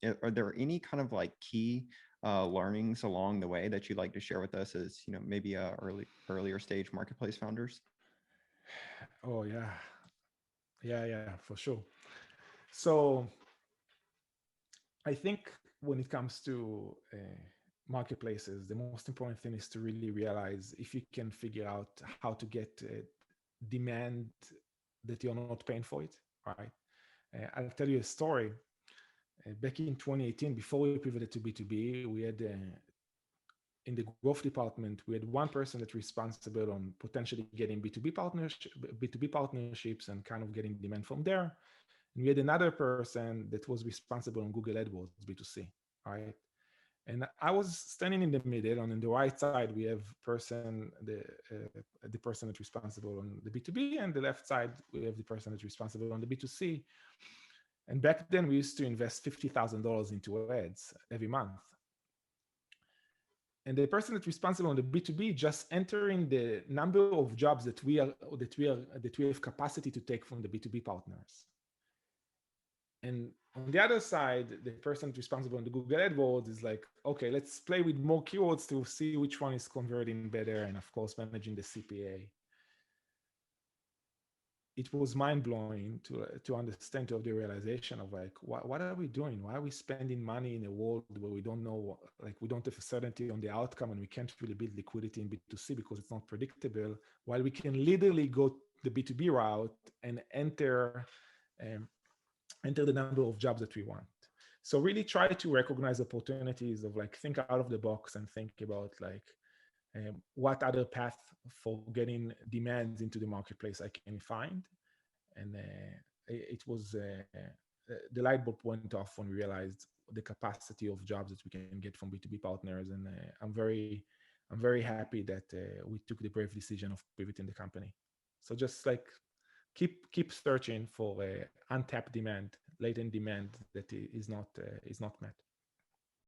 are there any kind of like key learnings along the way that you'd like to share with us as, maybe earlier stage marketplace founders? Oh yeah, yeah, for sure. So I think when it comes to marketplaces, the most important thing is to really realize if you can figure out how to get demand that you're not paying for it, right? I'll tell you a story. Back in 2018, before we pivoted to B2B, we had in the growth department, we had one person that's responsible on potentially getting B2B partnerships and kind of getting demand from there. And we had another person that was responsible on Google AdWords B2C, right? And I was standing in the middle, and on the right side we have the person that's responsible on the B2B, and the left side we have the person that's responsible on the B2C. And back then we used to invest $50,000 into ads every month. And the person that's responsible on the B2B just entering the number of jobs that we have capacity to take from the B2B partners. And on the other side, the person responsible on the Google AdWords is like, okay, let's play with more keywords to see which one is converting better, and of course, managing the CPA. It was mind blowing to understand, to have the realization of like, what are we doing? Why are we spending money in a world where we don't know, like we don't have a certainty on the outcome, and we can't really build liquidity in B2C because it's not predictable, while we can literally go the B2B route and um, enter the number of jobs that we want. So really try to recognize opportunities of like think out of the box and think about like what other path for getting demands into the marketplace I can find. And it was the light bulb went off when we realized the capacity of jobs that we can get from B2B partners. And I'm very happy that we took the brave decision of pivoting the company. So just like keep searching for untapped demand, latent demand that is not met.